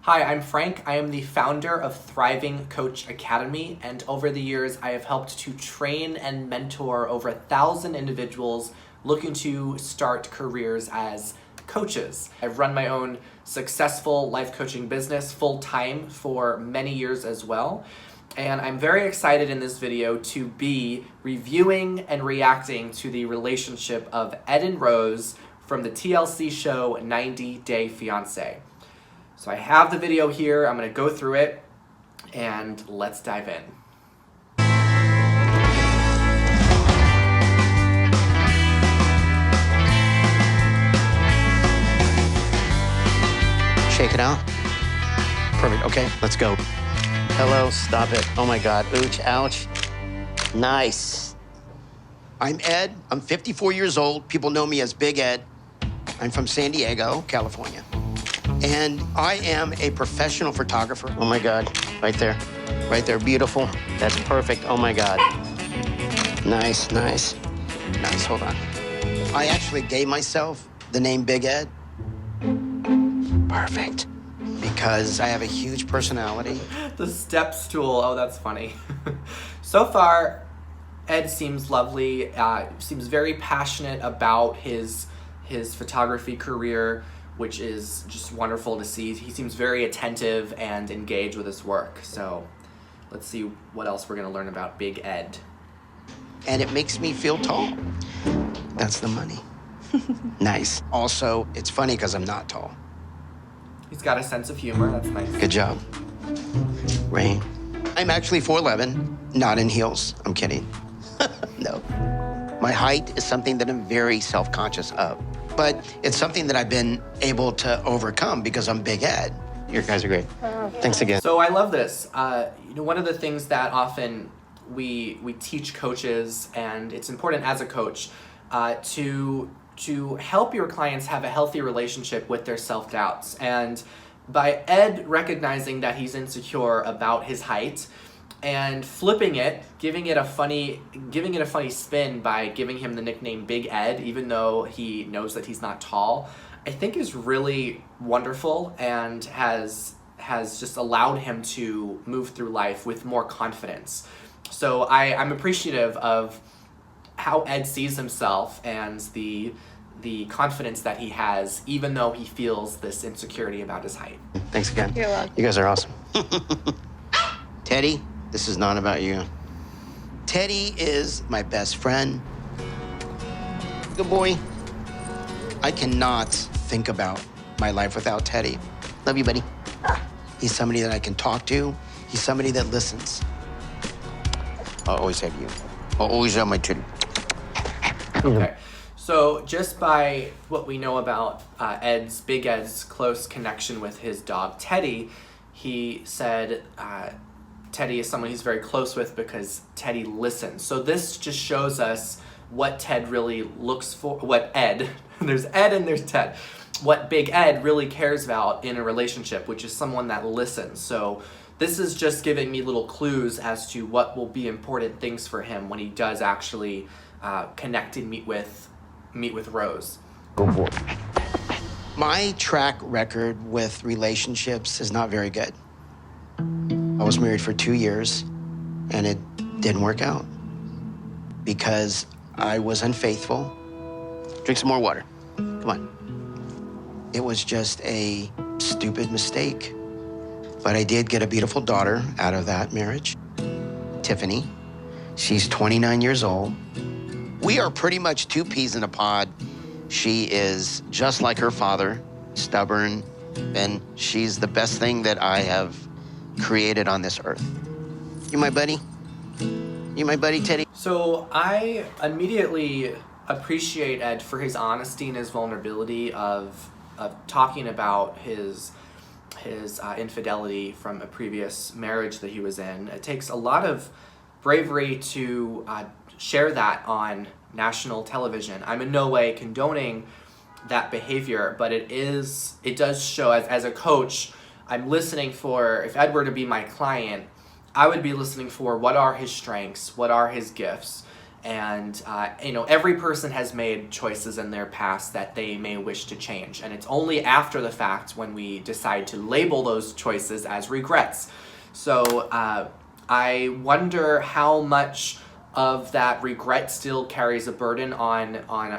Hi, I'm Frank. I am the founder of Thriving Coach Academy, and over the years I have helped to train and mentor over 1,000 individuals looking to start careers as coaches. I've run my own successful life coaching business full-time for many years as well, and I'm very excited in this video to be reviewing and reacting to the relationship of Ed and Rose from the TLC show 90 Day Fiancé. So I have the video here, I'm gonna go through it, and let's dive in. Shake it out. Perfect, okay, let's go. Hello, stop it. Oh my God, ooch, ouch. Nice. I'm Ed, I'm 54 years old. People know me as Big Ed. I'm from San Diego, California. And I am a professional photographer. Oh my God, right there, beautiful. That's perfect, oh my God. Nice, nice. Nice, hold on. I actually gave myself the name Big Ed. Perfect. Because I have a huge personality. The step stool, oh that's funny. So far, Ed seems lovely, seems very passionate about his photography career, which is just wonderful to see. He seems very attentive and engaged with his work. So let's see what else we're gonna learn about Big Ed. And it makes me feel tall. That's the money. Nice. Also, it's funny because I'm not tall. He's got a sense of humor, that's nice. Good job. Rain. I'm actually 4'11", not in heels. I'm kidding. No. My height is something that I'm very self-conscious of. But it's something that I've been able to overcome because I'm Big Ed. You guys are great. Thanks again. So I love this. One of the things that often we teach coaches, and it's important as a coach, to help your clients have a healthy relationship with their self-doubts. And by Ed recognizing that he's insecure about his height, and flipping it, giving it a funny spin by giving him the nickname Big Ed, even though he knows that he's not tall, I think is really wonderful and has just allowed him to move through life with more confidence. So I'm appreciative of how Ed sees himself and the confidence that he has, even though he feels this insecurity about his height. Thanks again. You're welcome. You guys are awesome. Teddy, this is not about you. Teddy is my best friend. Good boy. I cannot think about my life without Teddy. Love you, buddy. He's somebody that I can talk to. He's somebody that listens. I'll always have you. I'll always have my Teddy. Okay. So just by what we know about Big Ed's close connection with his dog Teddy, he said Teddy is someone he's very close with because Teddy listens. So this just shows us what Ted really looks for, what Ed, there's Ed and there's Ted, what Big Ed really cares about in a relationship, which is someone that listens. So this is just giving me little clues as to what will be important things for him when he does actually connect and meet with Rose. Go for it. My track record with relationships is not very good. I was married for 2 years, and it didn't work out because I was unfaithful. Drink some more water. Come on. It was just a stupid mistake. But I did get a beautiful daughter out of that marriage, Tiffany. She's 29 years old. We are pretty much two peas in a pod. She is just like her father, stubborn, and she's the best thing that I have created on this earth. You my buddy? You my buddy, Teddy? So I immediately appreciate Ed for his honesty and his vulnerability of talking about his infidelity from a previous marriage that he was in. It takes a lot of bravery to share that on national television. I'm in no way condoning that behavior, but it does show, as a coach, I'm listening for, if Ed were to be my client, I would be listening for what are his strengths, what are his gifts, And every person has made choices in their past that they may wish to change, and it's only after the fact when we decide to label those choices as regrets. So I wonder how much of that regret still carries a burden on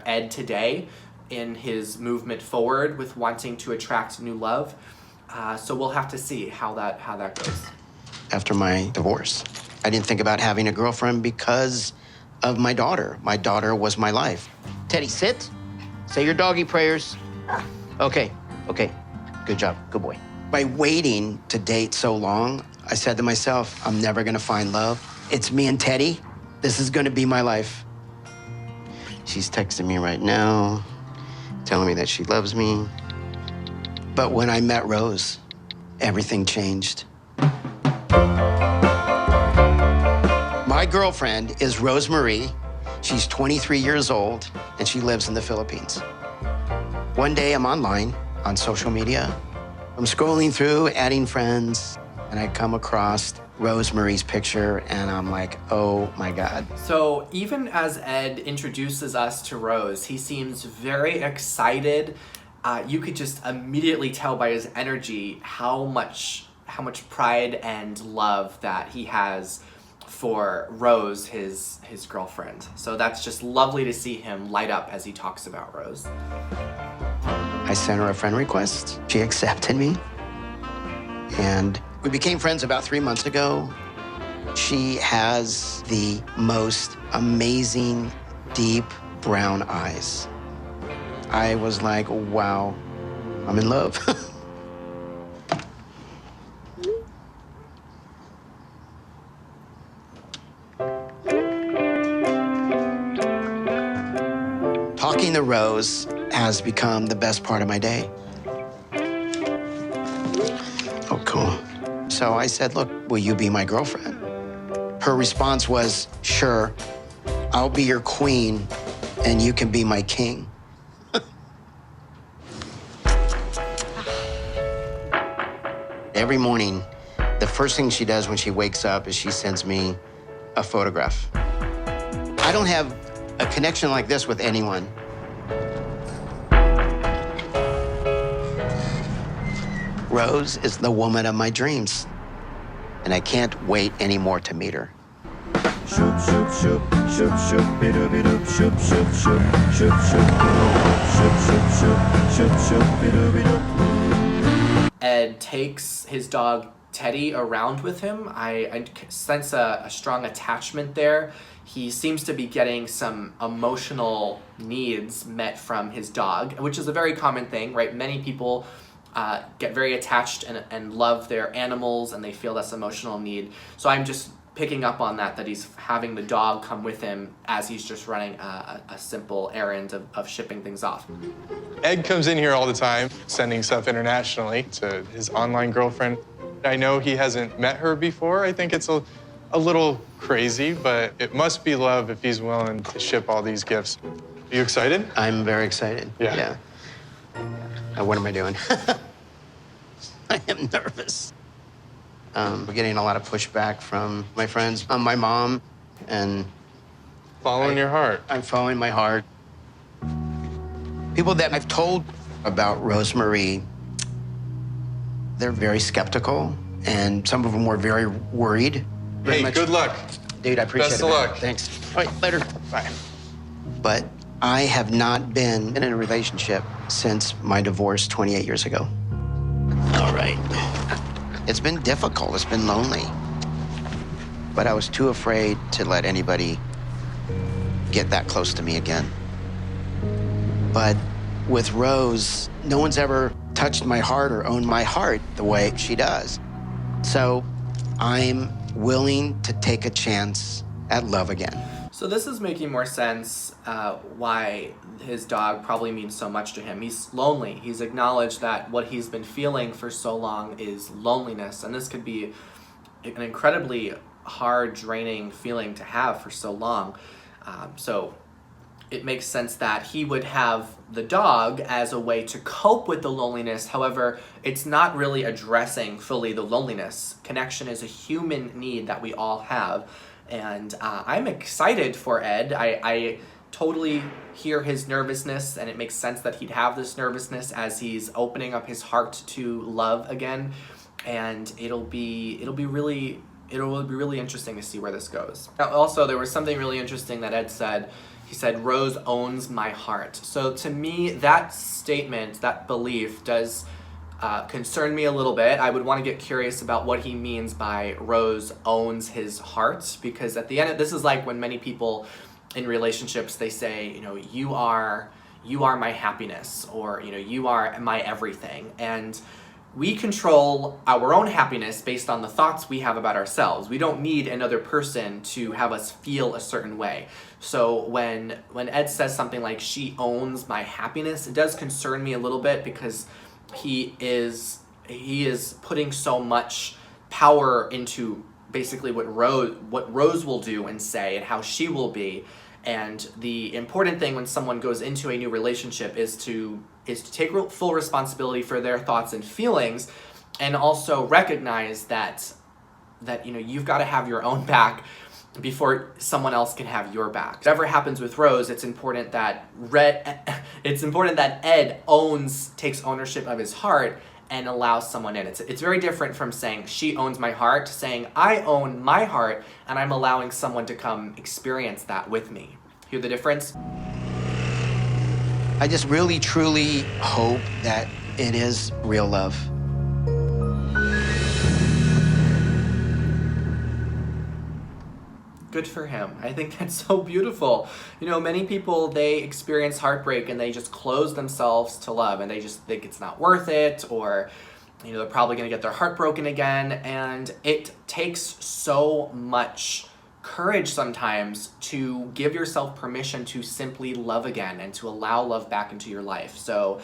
Ed today in his movement forward with wanting to attract new love. So we'll have to see how that goes. After my divorce, I didn't think about having a girlfriend because of my daughter. My daughter was my life. Teddy, sit. Say your doggy prayers. Okay. Good job. Good boy. By waiting to date so long, I said to myself, I'm never gonna find love. It's me and Teddy. This is gonna be my life. She's texting me right now, telling me that she loves me. But when I met Rose, everything changed. My girlfriend is Rosemarie. She's 23 years old, and she lives in the Philippines. One day, I'm online on social media. I'm scrolling through, adding friends, and I come across Rosemarie's picture, and I'm like, oh my God. So even as Ed introduces us to Rose, he seems very excited. You could just immediately tell by his energy how much pride and love that he has for Rose, his girlfriend. So that's just lovely to see him light up as he talks about Rose. I sent her a friend request. She accepted me. And we became friends about 3 months ago. She has the most amazing, deep brown eyes. I was like, wow, I'm in love. Talking to Rose has become the best part of my day. Oh, cool. So I said, look, will you be my girlfriend? Her response was, sure, I'll be your queen and you can be my king. Every morning, the first thing she does when she wakes up is she sends me a photograph. I don't have a connection like this with anyone. Rose is the woman of my dreams, and I can't wait anymore to meet her. Ed takes his dog Teddy around with him. I sense a strong attachment there. He seems to be getting some emotional needs met from his dog, which is a very common thing, right? Many people get very attached and love their animals, and they feel this emotional need. So I'm just picking up on that he's having the dog come with him as he's just running a simple errand of shipping things off. Ed comes in here all the time, sending stuff internationally to his online girlfriend. I know he hasn't met her before. I think it's a little crazy, but it must be love if he's willing to ship all these gifts. Are you excited? I'm very excited. Yeah. What am I doing? I am nervous. We're getting a lot of pushback from my friends, my mom, and Following your heart. I'm following my heart. People that I've told about Rosemarie, they're very skeptical, and some of them were very worried. Very Hey, much. good luck. Dude, I appreciate it. Best of man. luck. Thanks. All right, later. Bye. But I have not been in a relationship since my divorce 28 years ago. All right. It's been difficult. It's been lonely. But I was too afraid to let anybody get that close to me again. But with Rose, no one's ever touched my heart or owned my heart the way she does. So I'm willing to take a chance at love again. So this is making more sense why his dog probably means so much to him. He's lonely. He's acknowledged that what he's been feeling for so long is loneliness, and this could be an incredibly hard, draining feeling to have for so long. So it makes sense that he would have the dog as a way to cope with the loneliness. However, it's not really addressing fully the loneliness. Connection is a human need that we all have. And I'm excited for Ed. I totally hear his nervousness, and it makes sense that he'd have this nervousness as he's opening up his heart to love again. And it'll be really interesting to see where this goes. Now, also, there was something really interesting that Ed said. He said, "Rose owns my heart." So to me, that statement, that belief, does concern me a little bit. I would want to get curious about what he means by Rose owns his heart, because at the end, this is like when many people in relationships, they say, you are my happiness, or you are my everything. And we control our own happiness based on the thoughts we have about ourselves. We don't need another person to have us feel a certain way. So when Ed says something like, "She owns my happiness," it does concern me a little bit, because he is putting so much power into basically what Rose will do and say and how she will be. And the important thing when someone goes into a new relationship is to take full responsibility for their thoughts and feelings, and also recognize that you've got to have your own back before someone else can have your back. Whatever happens with Rose, it's important that Ed takes ownership of his heart and allows someone in. It's very different from saying, "She owns my heart," to saying, "I own my heart and I'm allowing someone to come experience that with me." Hear the difference? I just really, truly hope that it is real love. Good for him. I think that's so beautiful. Many people, they experience heartbreak and they just close themselves to love, and they just think it's not worth it, or they're probably going to get their heart broken again. And it takes so much courage sometimes to give yourself permission to simply love again and to allow love back into your life. So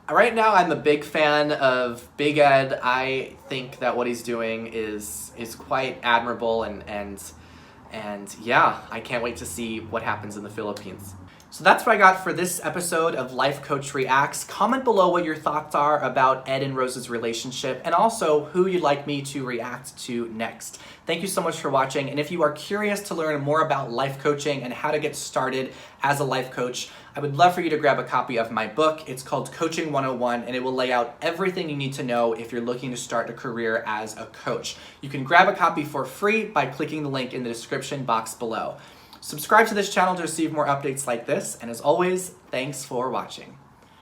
right now, I'm a big fan of Big Ed. I think that what he's doing is quite admirable, and yeah, I can't wait to see what happens in the Philippines. So that's what I got for this episode of Life Coach Reacts. Comment below what your thoughts are about Ed and Rose's relationship, and also who you'd like me to react to next. Thank you so much for watching, and if you are curious to learn more about life coaching and how to get started as a life coach, I would love for you to grab a copy of my book. It's called Coaching 101, and it will lay out everything you need to know if you're looking to start a career as a coach. You can grab a copy for free by clicking the link in the description box below. Subscribe to this channel to receive more updates like this, and as always, thanks for watching.